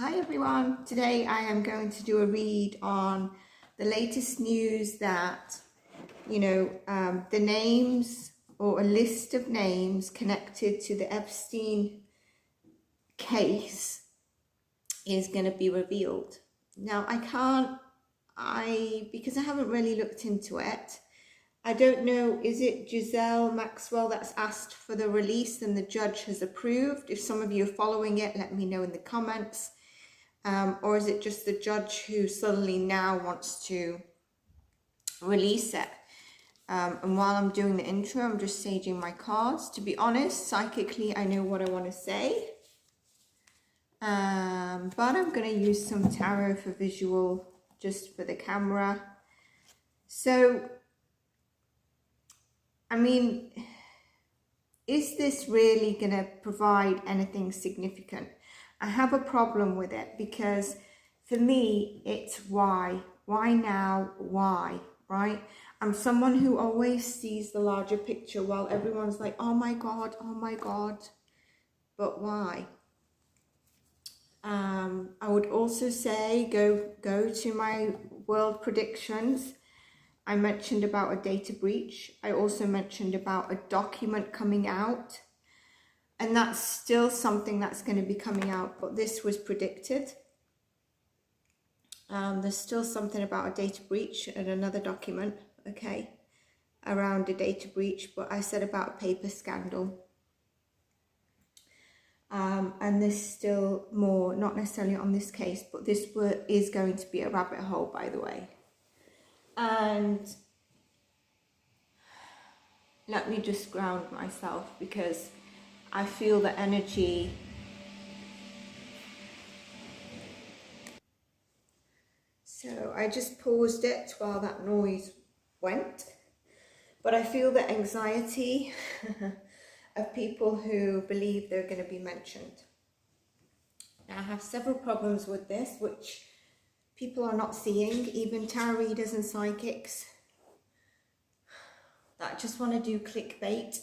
Hi everyone, today I am going to do a read on the latest news that, the names or a list of names connected to the Epstein case is going to be revealed. Now because I haven't really looked into it, I don't know, is it Giselle Maxwell that's asked for the release and the judge has approved? If some of you are following it, let me know in the comments. Or is it just the judge who suddenly now wants to release it? And while I'm doing the intro, I'm just saging my cards. To be honest, psychically, I know what I want to say. But I'm going to use some tarot for visual, just for the camera. So, I mean, is this really going to provide anything significant? I have a problem with it because for me, it's why. Why now? Why? Right? I'm someone who always sees the larger picture while everyone's like, oh my God, oh my God. But why? I would also say go to my world predictions. I mentioned about a data breach. I also mentioned about a document coming out. And that's still something that's going to be coming out, but this was predicted. There's still something about a data breach and another document, okay, around a data breach, but I said about a paper scandal. And there's still more, not necessarily on this case, but this is going to be a rabbit hole, by the way. And let me just ground myself because I feel the energy. So I just paused it while that noise went. But I feel the anxiety of people who believe they're going to be mentioned. Now I have several problems with this, which people are not seeing, even tarot readers and psychics that just want to do clickbait.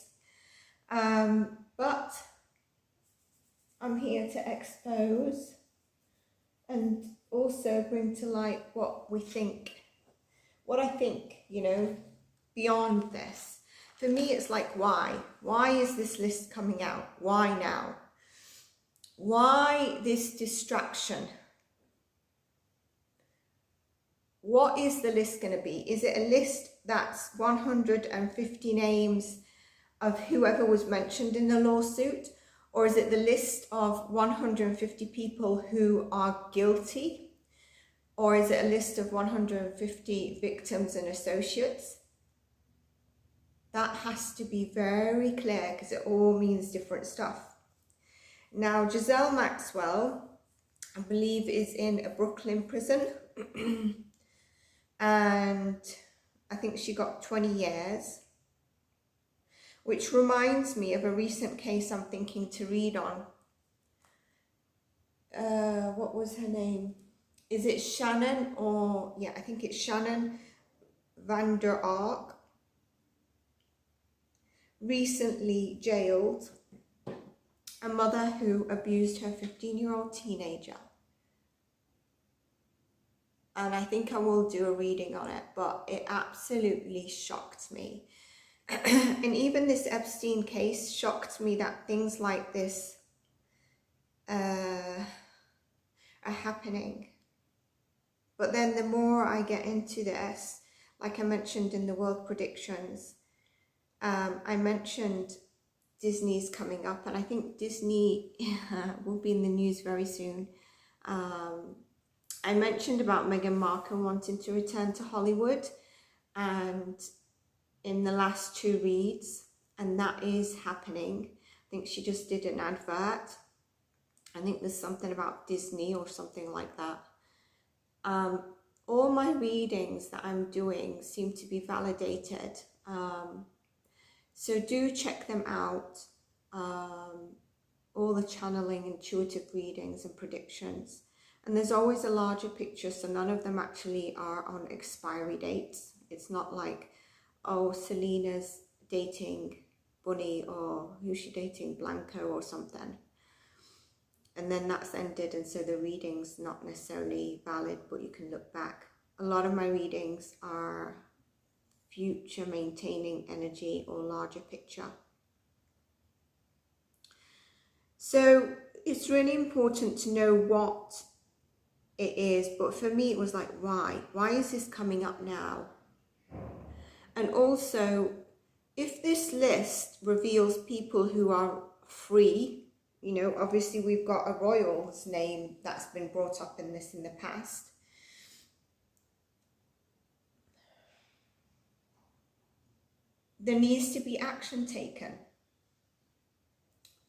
But I'm here to expose and also bring to light what we think, what I think, beyond this. For me, it's like, why? Why is this list coming out? Why now? Why this distraction? What is the list going to be? Is it a list that's 150 names of whoever was mentioned in the lawsuit? Or is it the list of 150 people who are guilty? Or is it a list of 150 victims and associates? That has to be very clear because it all means different stuff. Now, Giselle Maxwell, I believe, is in a Brooklyn prison. And I think she got 20 years. Which reminds me of a recent case I'm thinking to read on. What was her name? Is it Shannon or... Yeah, I think it's Shannon van der Ark. Recently jailed. A mother who abused her 15-year-old teenager. And I think I will do a reading on it, but it absolutely shocked me. And even this Epstein case shocked me that things like this are happening. But then the more I get into this, like I mentioned in the world predictions, I mentioned Disney's coming up, and I think Disney will be in the news very soon. I mentioned about Meghan Markle wanting to return to Hollywood, and in the last two reads, and that is happening. I think she just did an advert. I think there's something about Disney or something like that. All my readings that I'm doing seem to be validated. So do check them out. All the channeling, intuitive readings and predictions. And there's always a larger picture, so none of them actually are on expiry dates. It's not like, oh, Selena's dating Bunny, or who's she dating, Blanco or something. and then that's ended, and so the reading's not necessarily valid, but you can look back. A lot of my readings are future maintaining energy or larger picture. So it's really important to know what it is, but for me it was like, why is this coming up now? And also, if this list reveals people who are free, you know, obviously we've got a royal's name that's been brought up in this in the past. There needs to be action taken.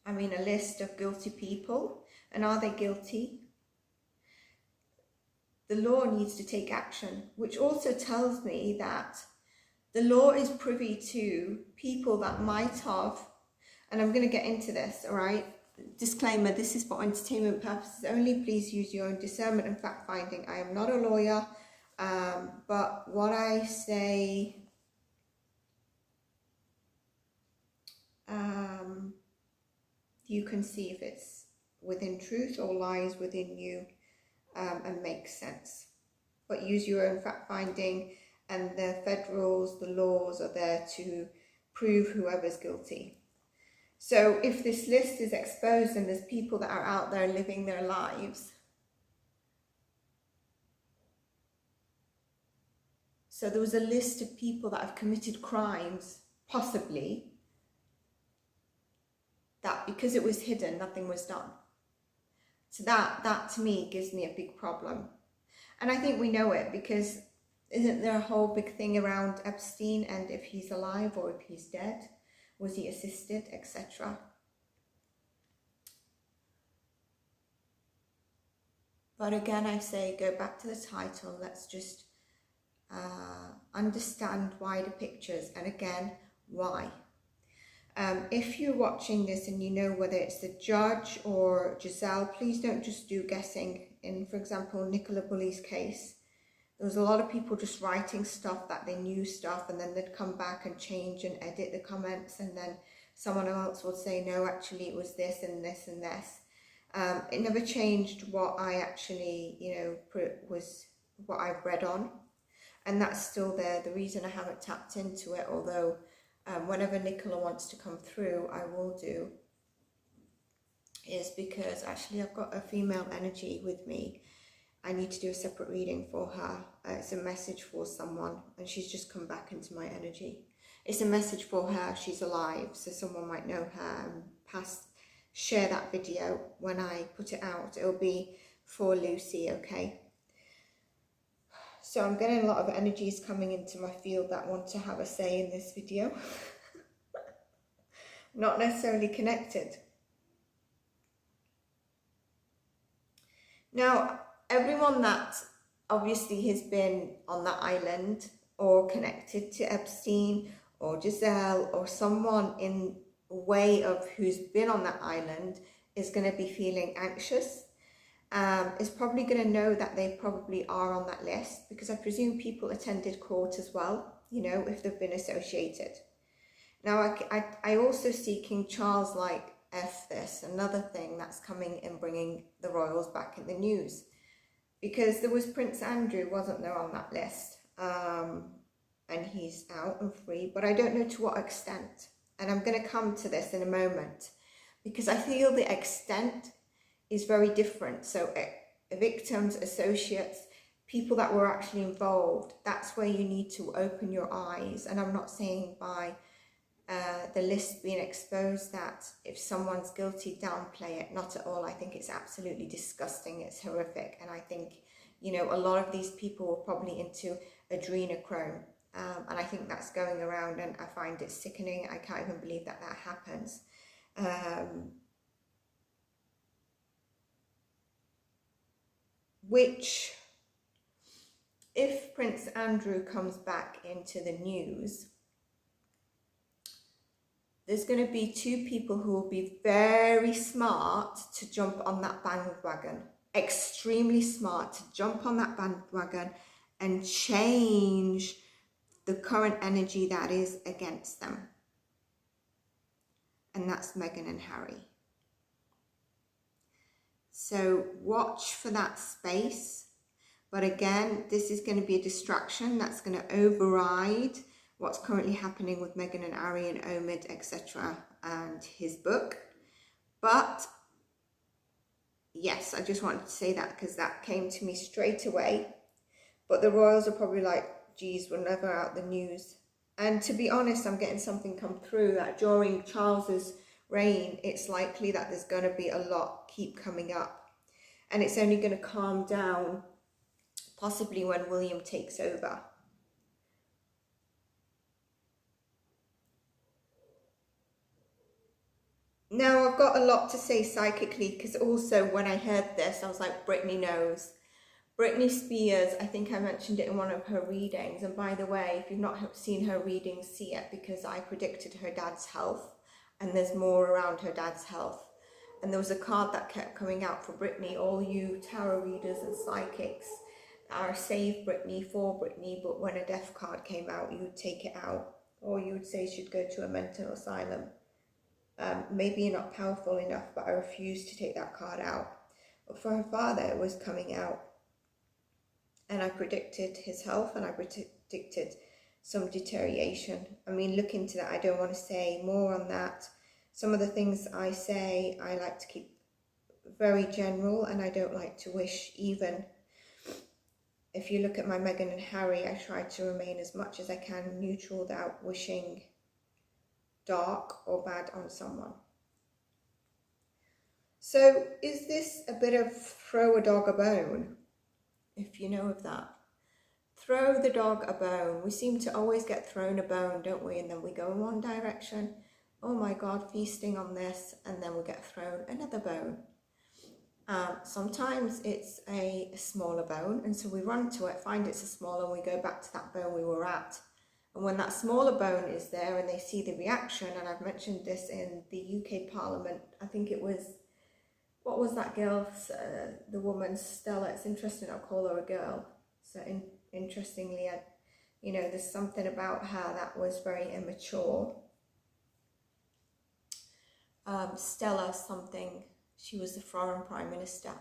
I mean, a list of guilty people, and are they guilty? The law needs to take action, which also tells me that the law is privy to people that might have, and I'm going to get into this, all right? Disclaimer, this is for entertainment purposes only. Please use your own discernment and fact-finding. I am not a lawyer, but what I say, you can see if it's within truth or lies within you, and makes sense. But use your own fact-finding, and the federals, the laws are there to prove whoever's guilty. So if this list is exposed and there's people that are out there living their lives, so there was a list of people that have committed crimes, possibly, that because it was hidden, nothing was done. So that to me gives me a big problem. And I think we know it, because isn't there a whole big thing around Epstein and if he's alive or if he's dead? Was he assisted, etc.? But again, I say, go back to the title. Let's just understand wider pictures. And again, why? If you're watching this and you know whether it's the judge or Giselle, please don't just do guessing. In, for example, Nicola Bulley's case, there was a lot of people just writing stuff that they knew stuff, and then they'd come back and change and edit the comments, and then someone else would say, no, actually it was this and this and this. It never changed what I actually, you know, was what I've read on, and that's still there. The reason I haven't tapped into it, although whenever Nicola wants to come through, I will do, is because actually I've got a female energy with me. I need to do a separate reading for her. It's a message for someone, and she's just come back into my energy. It's a message for her. She's alive, so someone might know her and share that video when I put it out. It'll be for Lucy, okay? So I'm getting a lot of energies coming into my field that want to have a say in this video. Not necessarily connected. Now, everyone that obviously has been on that island or connected to Epstein or Giselle or someone in way of who's been on that island is going to be feeling anxious. Is probably going to know that they probably are on that list, because I presume people attended court as well, you know, if they've been associated. Now, I also see King Charles like F this, another thing that's coming and bringing the royals back in the news. Because there was Prince Andrew, wasn't there, on that list? And he's out and free, but I don't know to what extent. And I'm going to come to this in a moment, because I feel the extent is very different. So victims, associates, people that were actually involved, that's where you need to open your eyes. And I'm not saying by the list being exposed that if someone's guilty, downplay it. Not at all. I think it's absolutely disgusting. It's horrific. And I think, you know, a lot of these people were probably into adrenochrome. And I think that's going around, and I find it sickening. I can't even believe that that happens. Which, if Prince Andrew comes back into the news, there's going to be two people who will be very smart to jump on that bandwagon. Extremely smart to jump on that bandwagon and change the current energy that is against them. And that's Meghan and Harry. So watch for that space. But again, this is going to be a distraction that's going to override what's currently happening with Meghan and Harry and Omid, etc. and his book. But yes, I just wanted to say that because that came to me straight away. But the royals are probably like, geez, we're never out the news. And to be honest, I'm getting something come through that during Charles's reign, it's likely that there's going to be a lot keep coming up. And it's only going to calm down possibly when William takes over. Now, I've got a lot to say psychically, because also when I heard this, I was like, Britney knows. Britney Spears, I think I mentioned it in one of her readings. And by the way, if you've not seen her readings, see it, because I predicted her dad's health. And there's more around her dad's health. And there was a card that kept coming out for Britney. All you tarot readers and psychics are save Britney, for Britney. But when a death card came out, you would take it out. Or you would say she'd go to a mental asylum. Maybe you're not powerful enough, but I refused to take that card out. But for her father, it was coming out. And I predicted his health, and I predicted some deterioration. I mean, look into that. I don't want to say more on that. Some of the things I say, I like to keep very general, and I don't like to wish even. If you look at my Meghan and Harry, I try to remain as much as I can neutral without wishing dark or bad on someone. So is this a bit of throw a dog a bone? If you know of that. Throw the dog a bone. We seem to always get thrown a bone, don't we? And then we go in one direction. Oh my God, feasting on this. And then we get thrown another bone. Sometimes it's a smaller bone. And so we run to it, find it's a smaller, and we go back to that bone we were at. And when that smaller bone is there and they see the reaction, and I've mentioned this in the UK Parliament, I think it was, what was that girl, the woman, Stella? It's interesting, I'll call her a girl. So interestingly, you know, there's something about her that was very immature. Stella something, she was the foreign prime minister.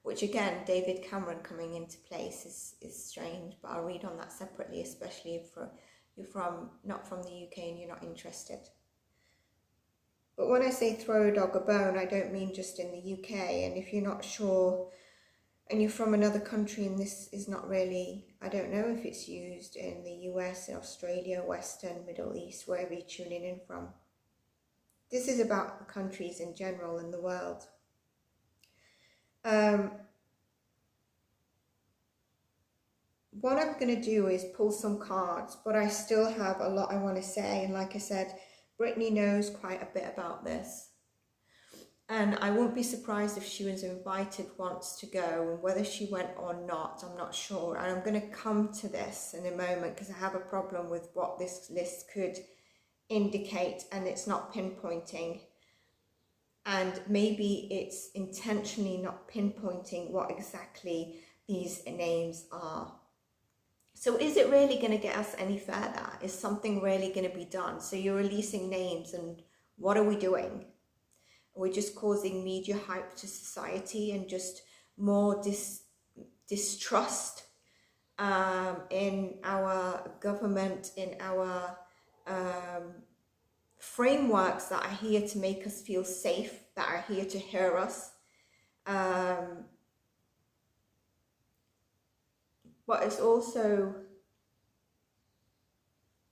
Which again, David Cameron coming into place is strange, but I'll read on that separately, especially if you're not from the UK and you're not interested. But when I say throw a dog a bone, I don't mean just in the UK. And if you're not sure and you're from another country and this is not really, I don't know if it's used in the US, in Australia, Western, Middle East, wherever you're tuning in from. This is about the countries in general in the world. What I'm going to do is pull some cards, but I still have a lot I want to say. And like I said, Britney knows quite a bit about this. And I won't be surprised if she was invited once to go, and whether she went or not, I'm not sure. And I'm going to come to this in a moment because I have a problem with what this list could indicate, and it's not pinpointing. And maybe it's intentionally not pinpointing what exactly these names are. So is it really going to get us any further? Is something really going to be done? So you're releasing names, and what are we doing? Are we just causing media hype to society and just more distrust in our government, in our frameworks that are here to make us feel safe, that are here to hear us? But it's also,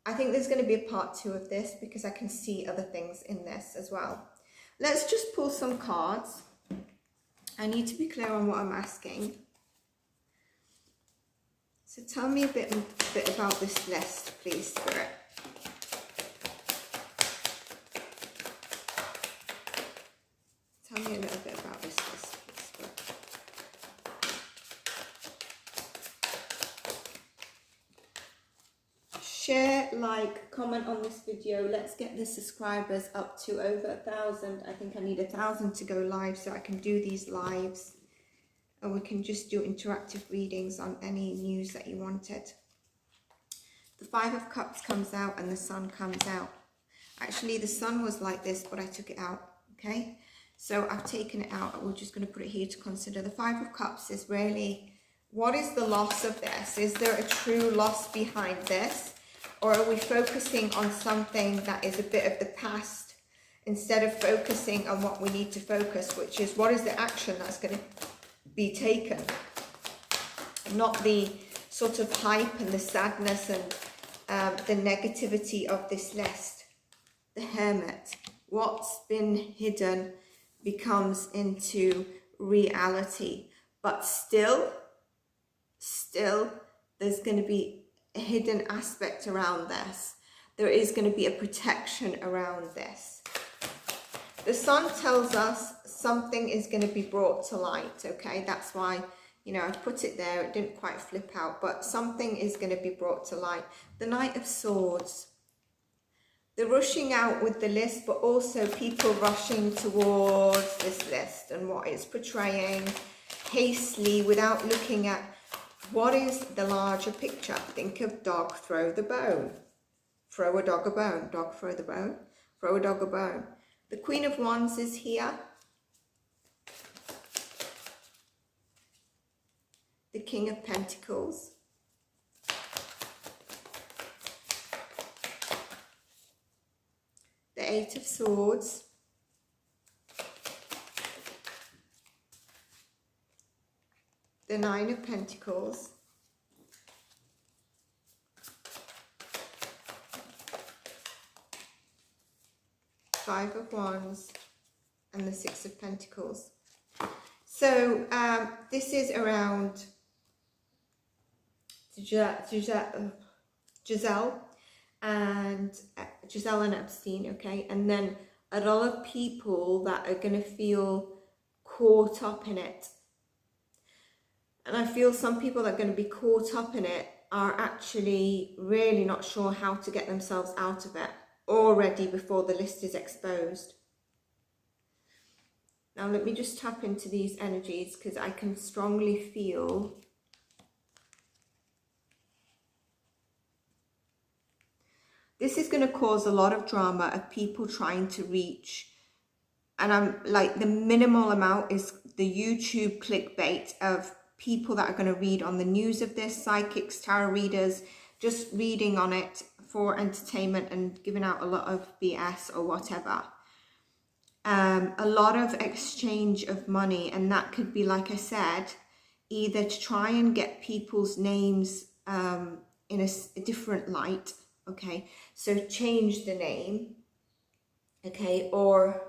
I think there's going to be a part 2 of this because I can see other things in this as well. Let's just pull some cards. I need to be clear on what I'm asking. So tell me a bit about this list, please, Spirit. Tell me a little bit about this list, please, Spirit. Share, like, comment on this video. Let's get the subscribers up to over 1,000. I think I need 1,000 to go live so I can do these lives. And we can just do interactive readings on any news that you wanted. The 5 of Cups comes out and the Sun comes out. Actually, the Sun was like this, but I took it out, okay? So I've taken it out and we're just going to put it here to consider. The Five of Cups is really, what is the loss of this? Is there a true loss behind this? Or are we focusing on something that is a bit of the past instead of focusing on what we need to focus, which is what is the action that's going to be taken? Not the sort of hype and the sadness and the negativity of this list. The Hermit. What's been hidden becomes into reality. But still, there's going to be a hidden aspect around this. There is going to be a protection around this. The Sun tells us something is going to be brought to light, okay? That's why, you know, I put it there. It didn't quite flip out, but something is going to be brought to light. The Knight of Swords. The rushing out with the list, but also people rushing towards this list and what it's portraying hastily without looking at what is the larger picture. Think of dog, throw the bone. Throw a dog a bone. Dog, throw the bone. Throw a dog a bone. The Queen of Wands is here. The King of Pentacles. The Eight of Swords. The Nine of Pentacles. Five of Wands. And the Six of Pentacles. So this is around Giselle and Epstein, okay? And then a lot of people that are going to feel caught up in it. And I feel some people that are going to be caught up in it are actually really not sure how to get themselves out of it already before the list is exposed. Now let me just tap into these energies because I can strongly feel this is going to cause a lot of drama of people trying to reach, and I'm like, the minimal amount is the YouTube clickbait of people that are going to read on the news of this, psychics, tarot readers, just reading on it for entertainment and giving out a lot of BS or whatever. A lot of exchange of money, and that could be, like I said, either to try and get people's names in a different light, okay, so change the name, okay, or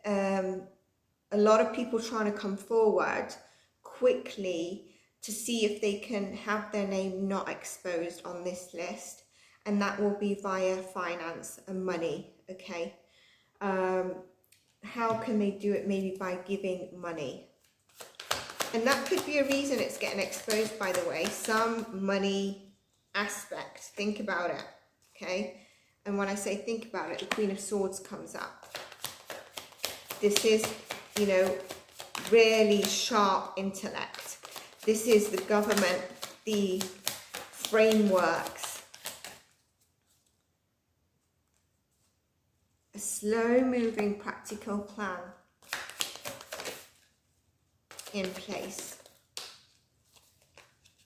a lot of people trying to come forward quickly to see if they can have their name not exposed on this list, and that will be via finance and money, okay. How can they do it? Maybe by giving money. And that could be a reason it's getting exposed, by the way. Some money aspect. Think about it, okay? And when I say think about it, the Queen of Swords comes up. This is, you know, really sharp intellect. This is the government, the frameworks. A slow-moving practical plan in place.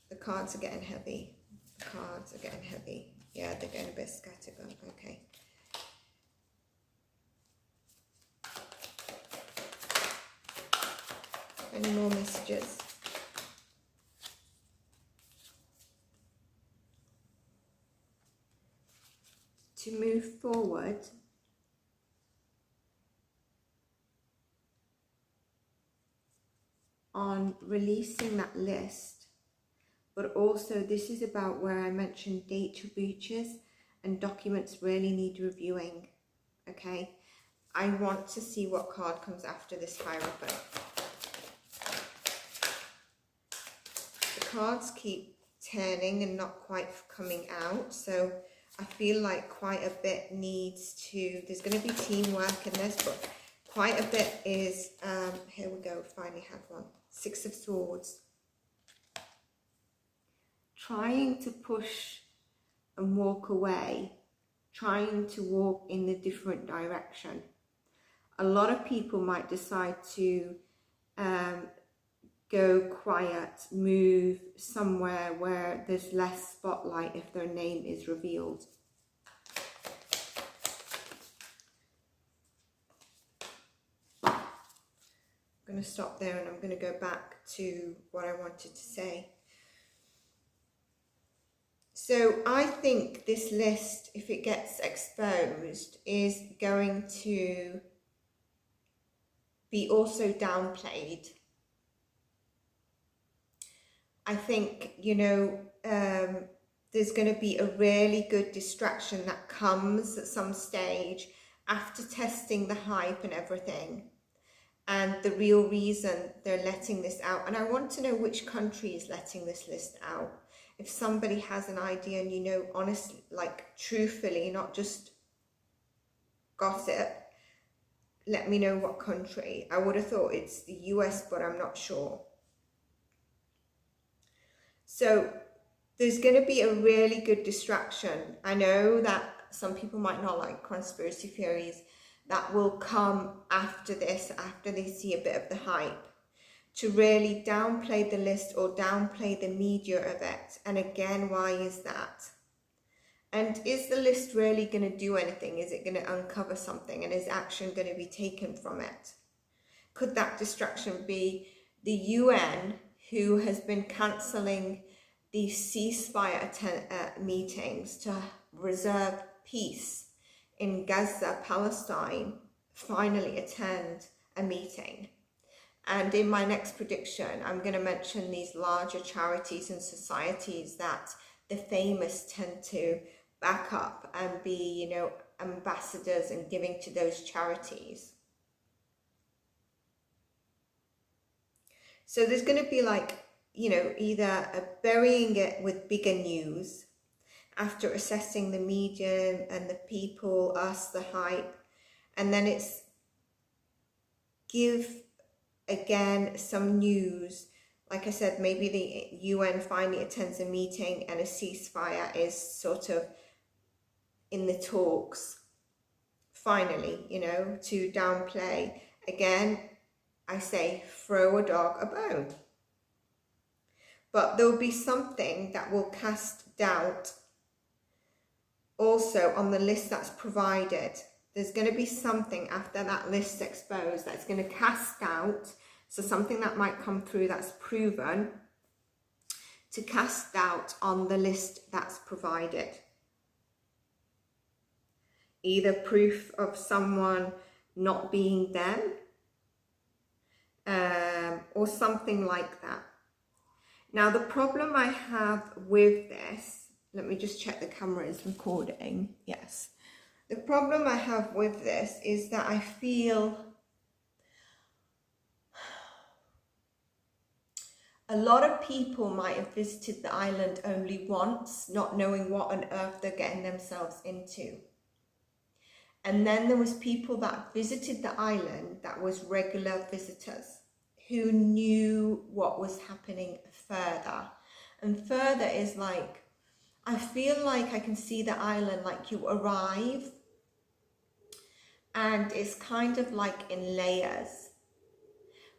The cards are getting heavy. The cards are getting heavy. Yeah, they're getting a bit scattergun. Okay. Any more messages? To move forward, on releasing that list, but also this is about where I mentioned data breaches and documents really need reviewing, okay? I want to see what card comes after this Hierophant. The cards keep turning and not quite coming out, so I feel like quite a bit needs to, there's going to be teamwork in this, but quite a bit is, here we go, finally had one. Six of Swords. Trying to push and walk away, trying to walk in a different direction. a lot of people might decide to go quiet, move somewhere where there's less spotlight if their name is revealed. I'm going to stop there and I'm going to go back to what I wanted to say. So I think this list, if it gets exposed, is going to be also downplayed. I think, you know, there's going to be a really good distraction that comes at some stage after testing the hype and everything, and the real reason they're letting this out. And I want to know which country is letting this list out. If somebody has an idea and you know, honestly, like truthfully, not just gossip, let me know what country. I would have thought it's the US, but I'm not sure. So there's going to be a really good distraction. I know that some people might not like conspiracy theories that will come after this, after they see a bit of the hype, to really downplay the list or downplay the media of it. And again, why is that? And is the list really going to do anything? Is it going to uncover something? And is action going to be taken from it? Could that distraction be the UN, who has been cancelling the ceasefire meetings to reserve peace in Gaza, Palestine, finally attend a meeting? And in my next prediction, I'm going to mention these larger charities and societies that the famous tend to back up and be, you know, ambassadors and giving to those charities. So there's going to be like, you know, either burying it with bigger news after assessing the media and the people, us, the hype, and then it's give again some news. Like I said, maybe the UN finally attends a meeting and a ceasefire is sort of in the talks, finally, you know, to downplay. Again, I say throw a dog a bone. But there'll be something that will cast doubt also on the list that's provided. There's going to be something after that list exposed that's going to cast doubt. So something that might come through that's proven to cast doubt on the list that's provided. Either proof of someone not being them, or something like that. Now, the problem I have with this, let me just check the camera is recording. Yes. The problem I have with this is that I feel a lot of people might have visited the island only once, not knowing what on earth they're getting themselves into. And then there was people that visited the island that was regular visitors who knew what was happening further. And further is like, I feel like I can see the island like you arrive and it's kind of like in layers,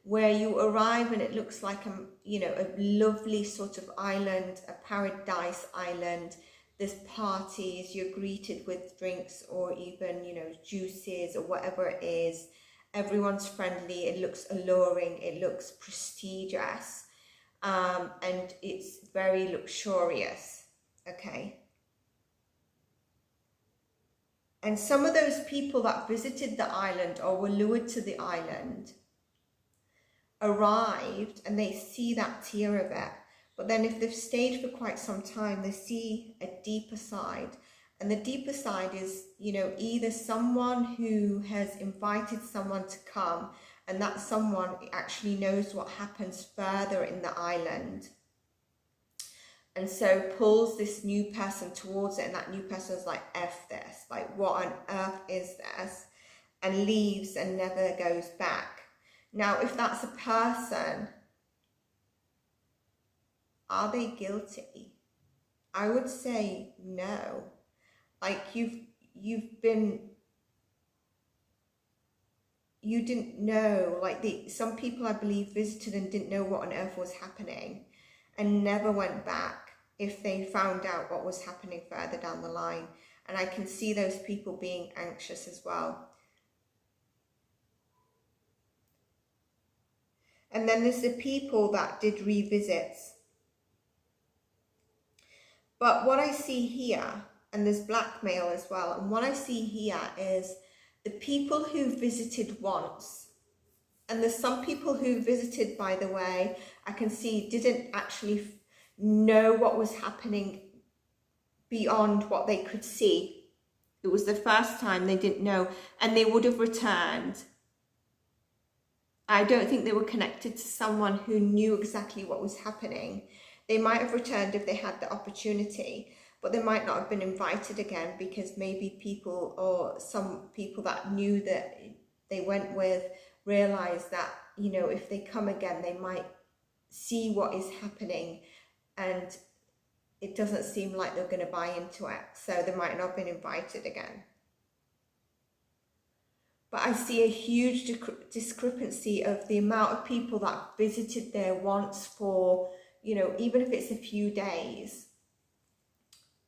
where you arrive and it looks like a, you know, a lovely sort of island, a paradise island. There's parties, you're greeted with drinks or even, you know, juices or whatever it is. Everyone's friendly, it looks alluring, it looks prestigious, and it's very luxurious, okay? And some of those people that visited the island or were lured to the island arrived and they see that tier of it. But then if they've stayed for quite some time, they see a deeper side. And the deeper side is, you know, either someone who has invited someone to come and that someone actually knows what happens further in the island. And so pulls this new person towards it, and that new person is like, F this, like what on earth is this? And leaves and never goes back. Now, if that's a person, are they guilty? I would say no. Like you've been you didn't know, like some people I believe visited and didn't know what on earth was happening and never went back if they found out what was happening further down the line. And I can see those people being anxious as well. And then there's the people that did revisits. But what I see here, and there's blackmail as well, and what I see here is the people who visited once, and there's some people who visited, by the way, I can see didn't actually know what was happening beyond what they could see. It was the first time they didn't know, and they would have returned. I don't think they were connected to someone who knew exactly what was happening. They might have returned if they had the opportunity, but they might not have been invited again because maybe people, or some people that knew that they went with, realized that, you know, if they come again, they might see what is happening and it doesn't seem like they're going to buy into it. So they might not have been invited again. But I see a huge discrepancy of the amount of people that visited there once for, you know, even if it's a few days,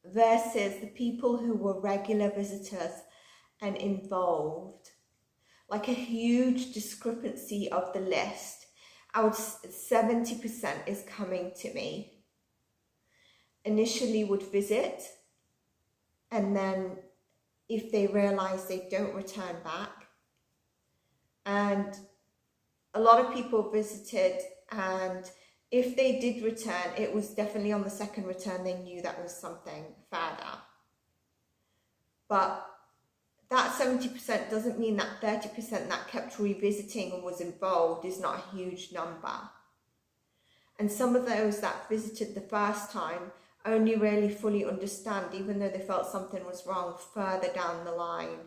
versus the people who were regular visitors and involved. Like a huge discrepancy of the list. I would 70% is coming to me. Initially would visit, and then if they realize they don't return back. And a lot of people visited, and if they did return, it was definitely on the second return they knew that was something further. But that 70% doesn't mean that 30% that kept revisiting and was involved is not a huge number. And some of those that visited the first time only really fully understand, even though they felt something was wrong further down the line,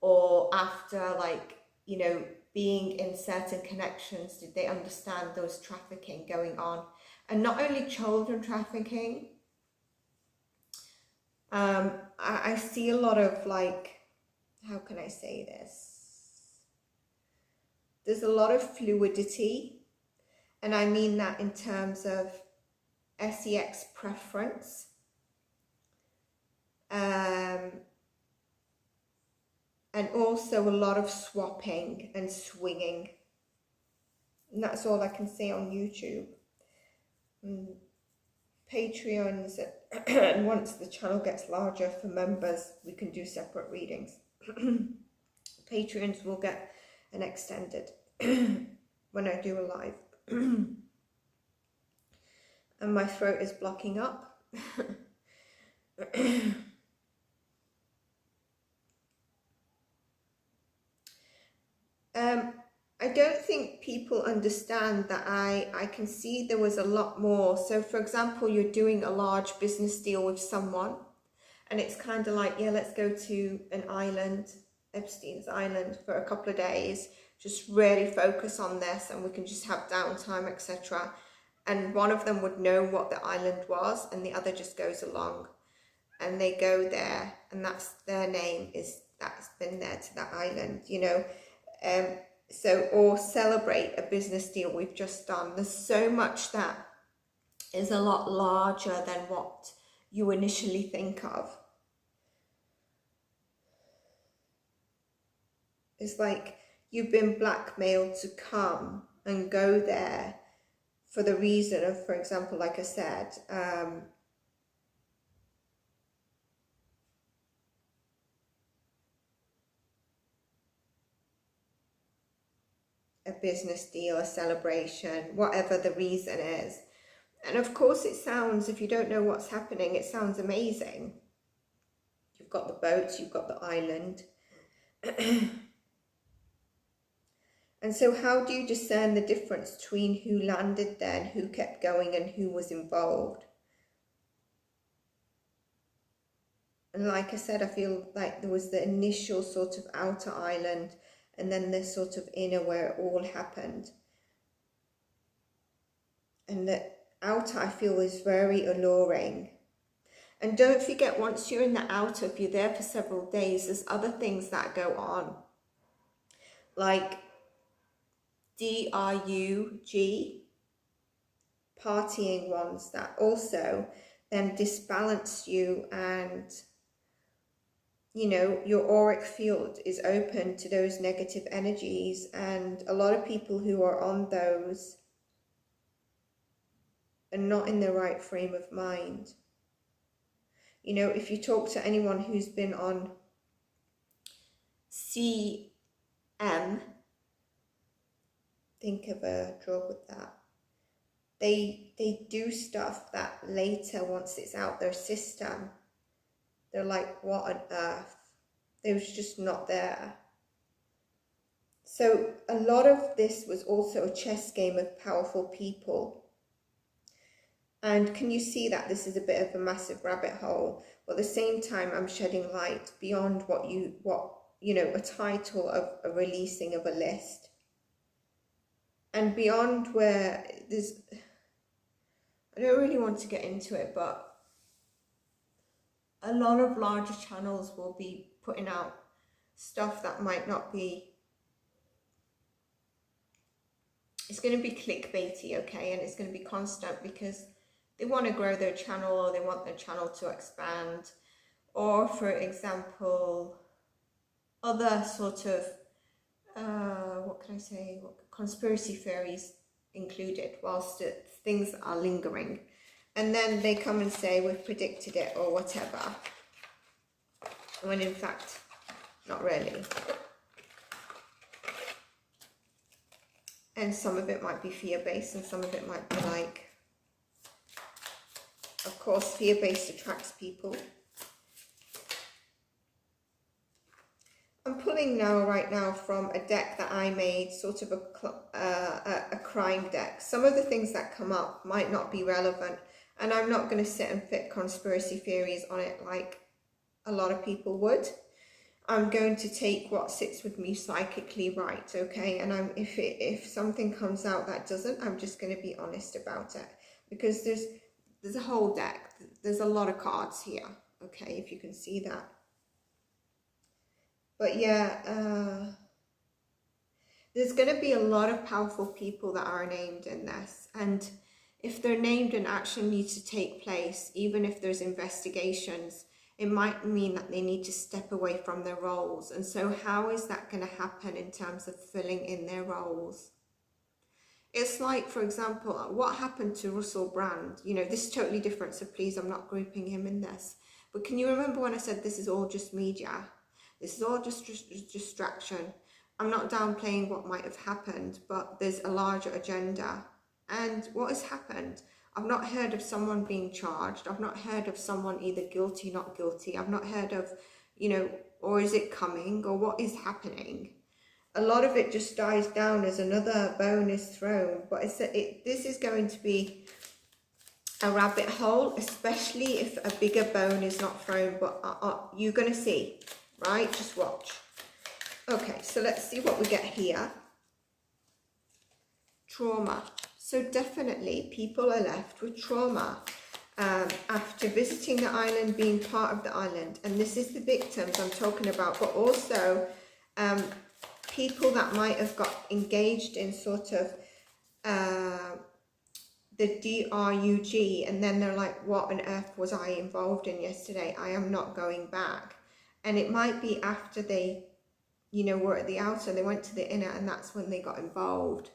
or after, like, you know, being in certain connections, did they understand those trafficking going on. And not only children trafficking, I see a lot of, like, how can I say this? There's a lot of fluidity, and I mean that in terms of sex preference. And also a lot of swapping and swinging. And that's all I can say on YouTube. Patreons, and once the channel gets larger for members, we can do separate readings. Patreons will get an extended when I do a live. And my throat is blocking up. I don't think people understand that I can see there was a lot more. So for example, you're doing a large business deal with someone, and it's kind of like, yeah, let's go to an island, Epstein's island, for a couple of days, just really focus on this, and we can just have downtime, etc. And one of them would know what the island was, and the other just goes along, and they go there, and that's their name, is that's been there to that island, you know. So, or celebrate a business deal we've just done. There's so much that is a lot larger than what you initially think of. It's like you've been blackmailed to come and go there for the reason of, for example, like I said, a business deal, a celebration, whatever the reason is. And of course it sounds, if you don't know what's happening, it sounds amazing. You've got the boats, you've got the island. And so how do you discern the difference between who landed there and who kept going and who was involved? And like I said, I feel like there was the initial sort of outer island, and then this sort of inner where it all happened. And the outer, I feel, is very alluring. And don't forget, once you're in the outer, if you're there for several days, there's other things that go on. Like, DRUG, partying ones that also then disbalance you, and you know, your auric field is open to those negative energies. And a lot of people who are on those are not in the right frame of mind. You know, if you talk to anyone who's been on CM, think of a drug with that, they do stuff that later, once it's out their system, they're like, what on earth? They was just not there. So a lot of this was also a chess game of powerful people. And can you see that this is a bit of a massive rabbit hole? But at the same time, I'm shedding light beyond what you know, a title of a releasing of a list. And beyond where there's, I don't really want to get into it, but a lot of larger channels will be putting out stuff that might not be, it's going to be clickbaity, okay? And it's going to be constant because they want to grow their channel, or they want their channel to expand, or for example, other sort of, what can I say, conspiracy theories included, whilst things are lingering. And then they come and say, we've predicted it, or whatever, when in fact, not really. And some of it might be fear-based, and some of it might be like, of course, fear-based attracts people. I'm pulling right now from a deck that I made, sort of a crime deck. Some of the things that come up might not be relevant, and I'm not going to sit and fit conspiracy theories on it like a lot of people would. I'm going to take what sits with me psychically right, okay? And if something comes out that doesn't, I'm just going to be honest about it, because there's a whole deck. There's a lot of cards here, okay, if you can see that. But yeah, there's going to be a lot of powerful people that are named in this. And if they're named and action needs to take place, even if there's investigations, it might mean that they need to step away from their roles. And so how is that going to happen in terms of filling in their roles? It's like, for example, what happened to Russell Brand? You know, this is totally different, so please, I'm not grouping him in this. But can you remember when I said this is all just media? This is all just distraction. I'm not downplaying what might have happened, but there's a larger agenda. And what has happened? I've not heard of someone being charged. I've not heard of someone either guilty, not guilty. I've not heard of, you know, or is it coming, or what is happening? A lot of it just dies down as another bone is thrown. But this is going to be a rabbit hole, especially if a bigger bone is not thrown. But you're going to see, right? Just watch. Okay, so let's see what we get here. Trauma. So definitely people are left with trauma after visiting the island, being part of the island. And this is the victims I'm talking about, but also people that might have got engaged in sort of the DRUG, and then they're like, what on earth was I involved in yesterday? I am not going back. And it might be after they, you know, were at the outer, they went to the inner, and that's when they got involved.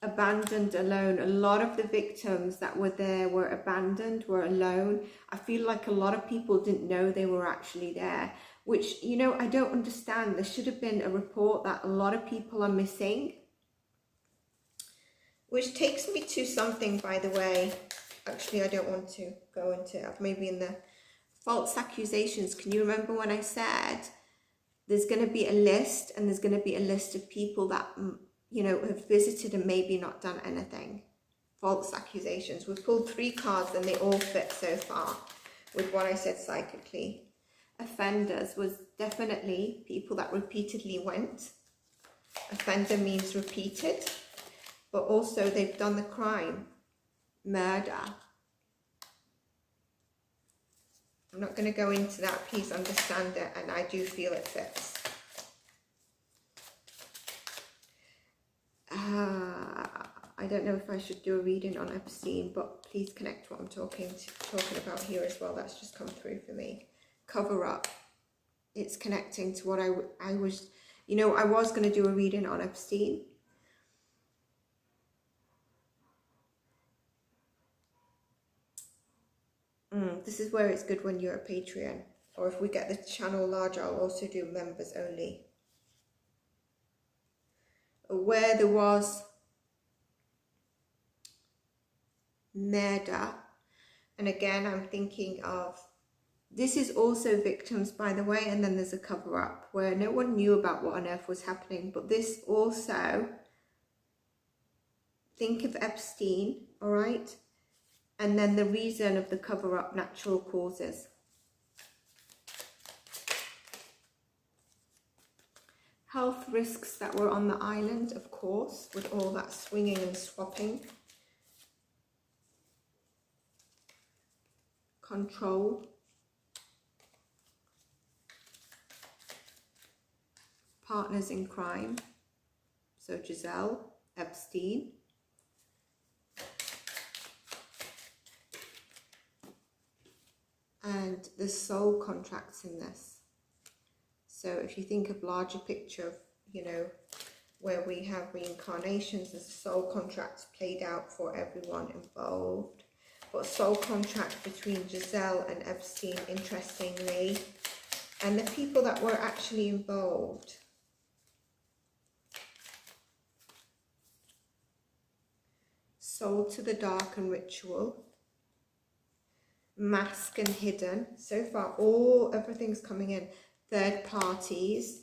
Abandoned, alone. A lot of the victims that were there were abandoned, were alone. I feel like a lot of people didn't know they were actually there, which, you know, I don't understand. There should have been a report that a lot of people are missing, which takes me to something, by the way. Actually, I don't want to go into it. Maybe in the false accusations. Can you remember when I said there's going to be a list, and there's going to be a list of people that, you know, have visited and maybe not done anything? False accusations. We've pulled 3 cards and they all fit so far with what I said psychically. Offenders was definitely people that repeatedly went. Offender means repeated, but also they've done the crime. Murder. I'm not going to go into that. Please understand it, and I do feel it fits. don't know if I should do a reading on Epstein, but please connect what I'm talking about here as well. That's just come through for me. Cover up. It's connecting to what I was, you know, I was going to do a reading on Epstein. This is where it's good when you're a Patreon. Or if we get the channel larger, I'll also do members only. Where there was murder, and again I'm thinking of, this is also victims, by the way, and then there's a cover-up where no one knew about what on earth was happening. But this also, think of Epstein, all right, and then the reason of the cover-up, natural causes. Health risks that were on the island, of course, with all that swinging and swapping. Control. Partners in crime. So Giselle, Epstein. And the soul contracts in this. So if you think of larger picture of, you know, where we have reincarnations, there's soul contracts played out for everyone involved. But soul contract between Giselle and Epstein, interestingly, and the people that were actually involved. Soul to the dark and ritual. Mask and hidden. So far, everything's coming in. Third parties.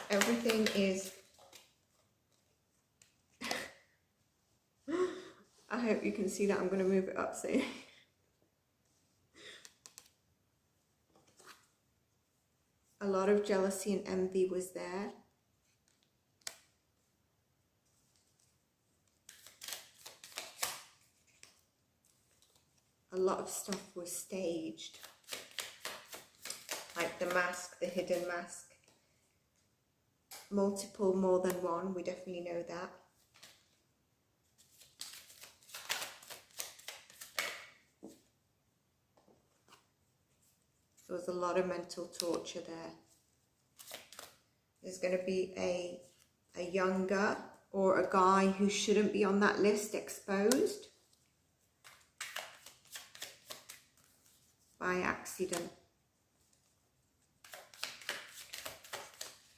Everything is... I hope you can see that. I'm going to move it up soon. A lot of jealousy and envy was there. A lot of stuff was staged. Like the mask, the hidden mask. Multiple, more than one, we definitely know that. There was a lot of mental torture there. There's going to be a younger or a guy who shouldn't be on that list exposed by accident.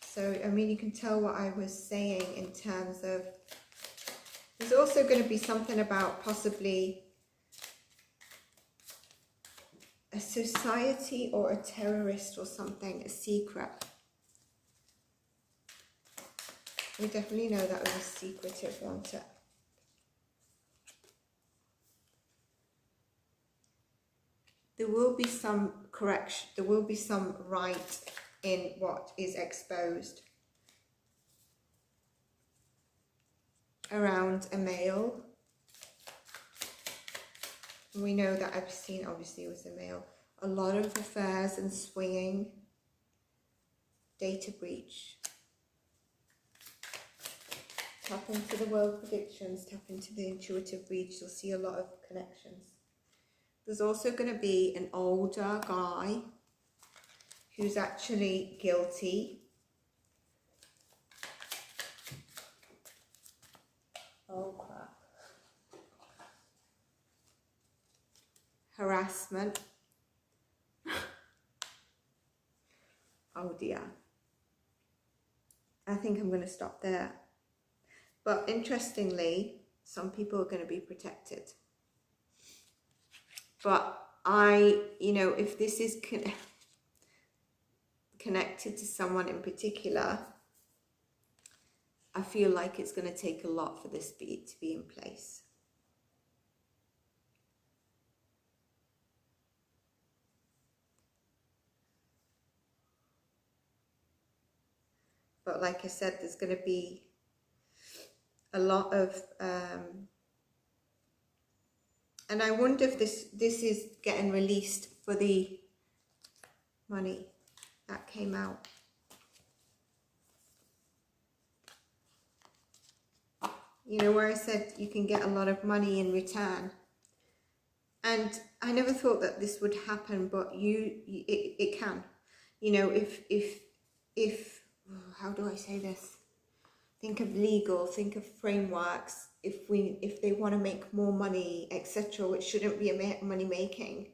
So, I mean, you can tell what I was saying in terms of, there's also going to be something about possibly a society or a terrorist or something, a secret. We definitely know that was a secretive one. There will be some correction, there will be some right in what is exposed around a male. We know that Epstein obviously was a male. A lot of affairs and swinging, data breach. Tap into the world predictions, tap into the intuitive breach. You'll see a lot of connections. There's also going to be an older guy who's actually guilty. Oh crap. Harassment. Oh dear. I think I'm going to stop there. But interestingly, some people are going to be protected. But you know, if this is connected to someone in particular, I feel like it's going to take a lot for this to be in place. But like I said, there's going to be a lot of, and I wonder if this is getting released for the money that came out. You know, where I said you can get a lot of money in return. And I never thought that this would happen, but it can. You know, if how do I say this? Think of legal, think of frameworks. If they want to make more money, etc., which shouldn't be a money making.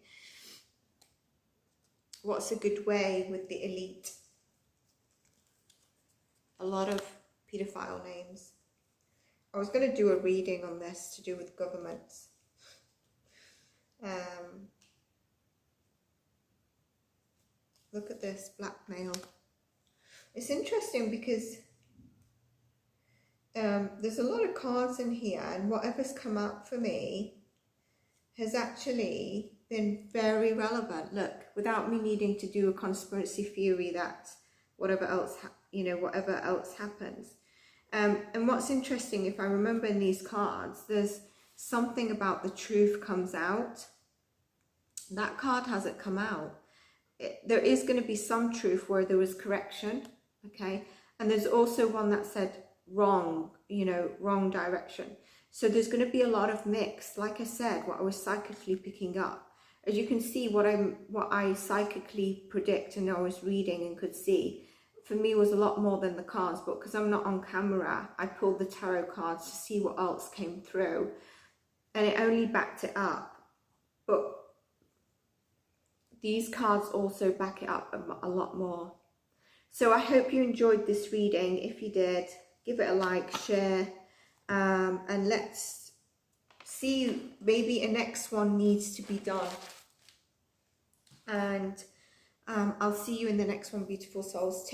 What's a good way with the elite? A lot of paedophile names. I was going to do a reading on this to do with governments. Look at this, blackmail. It's interesting because there's a lot of cards in here, and whatever's come up for me has actually been very relevant. Look, without me needing to do a conspiracy theory that whatever else happens. And what's interesting, if I remember in these cards, there's something about the truth comes out. That card hasn't come out. There is going to be some truth where there was correction, okay? And there's also one that said wrong, you know, wrong direction. So there's going to be a lot of mix. Like I said, what I was psychically picking up. As you can see, what I psychically predict and I was reading and could see, for me was a lot more than the cards. But because I'm not on camera, I pulled the tarot cards to see what else came through. And it only backed it up. But these cards also back it up a lot more. So I hope you enjoyed this reading. If you did, give it a like, share, and let's see, maybe a next one needs to be done. And I'll see you in the next one, beautiful souls.